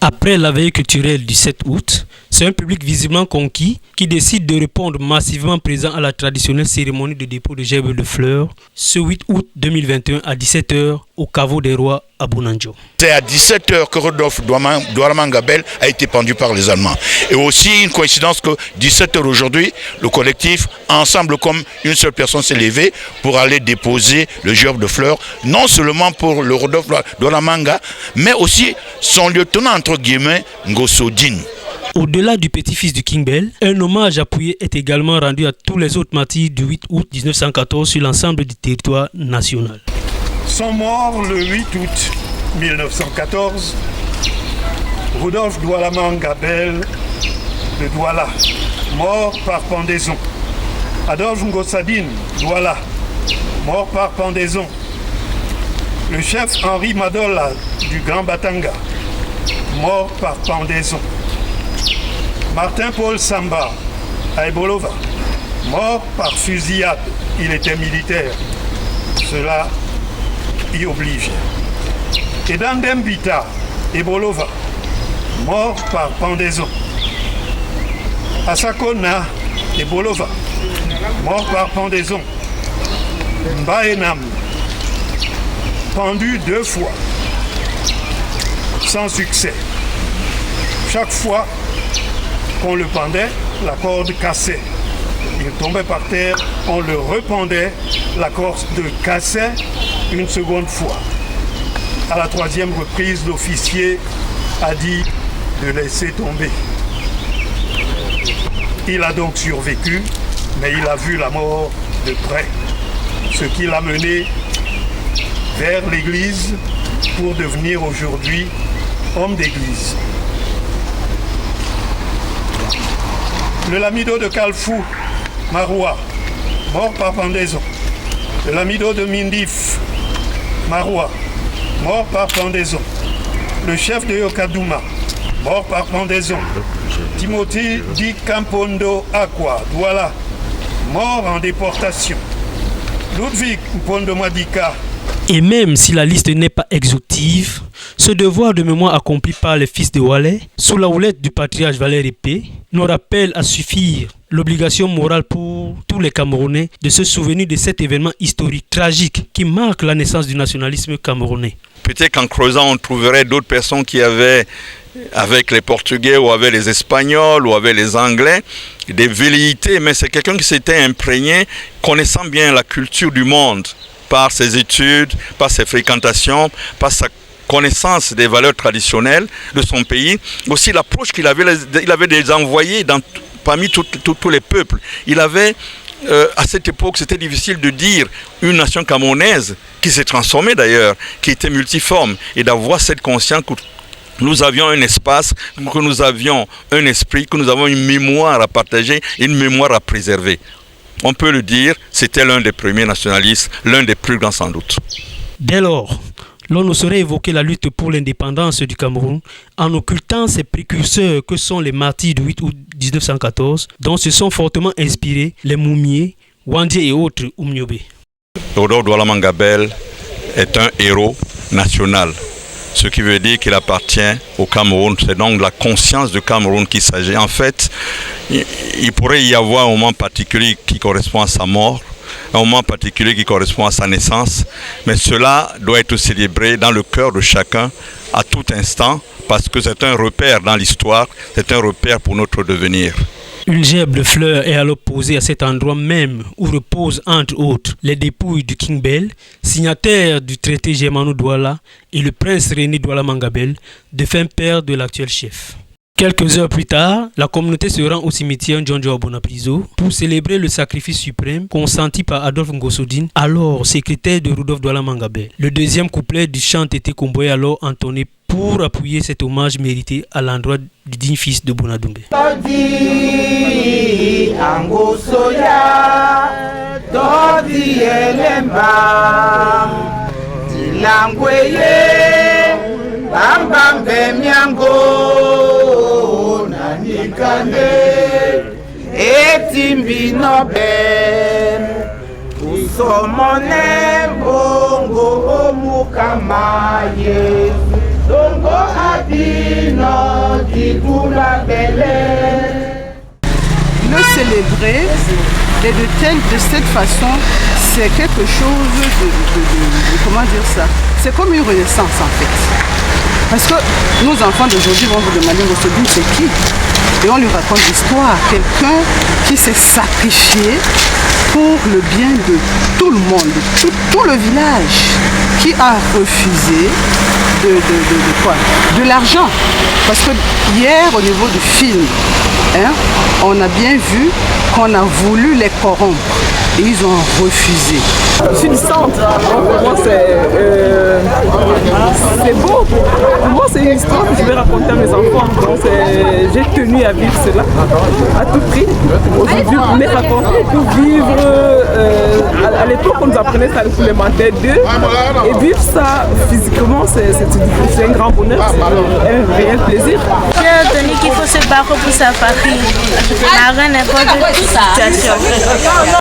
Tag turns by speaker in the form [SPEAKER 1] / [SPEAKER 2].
[SPEAKER 1] Après la veille culturelle du 7 août, c'est un public visiblement conquis qui décide de répondre massivement présent à la traditionnelle cérémonie de dépôt de gerbes de fleurs ce 8 août 2021 à 17h au caveau des rois à Bounandjo.
[SPEAKER 2] C'est à 17h que Rodolphe Douala-Mangabel a été pendu par les Allemands. Et aussi une coïncidence que 17h aujourd'hui, le collectif, ensemble comme une seule personne, s'est levé pour aller déposer le gerbe de fleurs, non seulement pour le Rodolphe Douala-Manga, mais aussi son lieutenant entre guillemets, Ngosodine.
[SPEAKER 1] Au-delà du petit-fils du King Bell, un hommage appuyé est également rendu à tous les autres martyrs du 8 août 1914 sur l'ensemble du territoire national.
[SPEAKER 3] Sont morts le 8 août 1914 Rodolphe Douala-Mangabel de Douala, mort par pendaison. Adolphe Ngosodine Douala, mort par pendaison. Le chef Henri Madola du Grand Batanga, mort par pendaison. Martin-Paul Samba à Ebolova, mort par fusillade. Il était militaire. Cela y oblige. Et Dandembita, Ebolova, mort par pendaison. Asakona, Ebolova, mort par pendaison. Mbaenam, pendu 2 fois, sans succès. Chaque fois qu'on le pendait, la corde cassait. Il tombait par terre, on le rependait, la corde cassait une seconde fois. À la 3e reprise, l'officier a dit de laisser tomber. Il a donc survécu, mais il a vu la mort de près, ce qui l'a mené vers l'église pour devenir aujourd'hui homme d'église. Le Lamido de Kalfou, Maroua, mort par pendaison. Le Lamido de Mindif, Maroua, mort par pendaison. Le chef de Yokadouma, mort par pendaison. Timothy Di Campondo Aqua, Douala, mort en déportation. Ludwig Mpondo Madika.
[SPEAKER 1] Et même si la liste n'est pas exhaustive, ce devoir de mémoire accompli par les fils de Walais, sous la houlette du patriarche Valère Épée, nous rappelle à suffire l'obligation morale pour tous les Camerounais de se souvenir de cet événement historique tragique qui marque la naissance du nationalisme camerounais.
[SPEAKER 4] Peut-être qu'en creusant, on trouverait d'autres personnes qui avaient, avec les Portugais ou avec les Espagnols ou avec les Anglais, des velléités, mais c'est quelqu'un qui s'était imprégné, connaissant bien la culture du monde, par ses études, par ses fréquentations, par sa connaissance des valeurs traditionnelles de son pays. Aussi l'approche qu'il avait, il avait des envoyés parmi tous les peuples. Il avait, à cette époque, c'était difficile de dire une nation camerounaise, qui s'est transformée d'ailleurs, qui était multiforme, et d'avoir cette conscience que nous avions un espace, que nous avions un esprit, que nous avons une mémoire à partager, une mémoire à préserver. On peut le dire, c'était l'un des premiers nationalistes, l'un des plus grands sans doute.
[SPEAKER 1] Dès lors, l'on ne saurait évoquer la lutte pour l'indépendance du Cameroun en occultant ses précurseurs que sont les martyrs du 8 août 1914, dont se sont fortement inspirés les Moumié, Wandje et autres Oumniobé.
[SPEAKER 4] Rodolphe Douala-Mangabel est un héros national, ce qui veut dire qu'il appartient au Cameroun. C'est donc la conscience du Cameroun qu'il s'agit. En fait, il pourrait y avoir un moment particulier qui correspond à sa mort, un moment particulier qui correspond à sa naissance, mais cela doit être célébré dans le cœur de chacun à tout instant, parce que c'est un repère dans l'histoire, c'est un repère pour notre devenir.
[SPEAKER 1] Une gerbe de fleurs est alors posée à cet endroit même où reposent entre autres les dépouilles du King Bell, signataire du traité Germano-Douala, et le prince René Douala-Mangabel, défunt père de l'actuel chef. Quelques heures plus tard, la communauté se rend au cimetière Ndjonjo à Bonapriso pour célébrer le sacrifice suprême consenti par Adolphe Ngosodine, alors secrétaire de Rodolphe Douala-Mangabel. Le deuxième couplet du chant était comboyé alors entonné pour appuyer cet hommage mérité à l'endroit du digne fils de Bonadoumbe.
[SPEAKER 5] Usomone bongo omukama Yesu dongo Le célébrer et de cette façon, c'est quelque chose comment dire ça? C'est comme une renaissance en fait. Parce que nos enfants d'aujourd'hui vont vous demander, Ngossodune c'est qui? Et on lui raconte l'histoire. Quelqu'un qui s'est sacrifié pour le bien de tout le monde, tout le village, qui a refusé de l'argent. Parce que hier, au niveau du film, on a bien vu qu'on a voulu les corrompre. Et ils ont refusé.
[SPEAKER 6] Je suis du centre. Pour moi, c'est beau. Pour moi, c'est une histoire que je vais raconter à mes enfants. Donc, j'ai tenu à vivre cela à tout prix. Aujourd'hui, pour les raconter, pour vivre. À l'époque, on nous apprenait ça avec l'élémentaire 2. Et vivre ça physiquement, c'est un grand bonheur. C'est un réel plaisir.
[SPEAKER 7] J'ai retenu qu'il faut se battre pour sa patrie. La reine n'est pas de toute situation.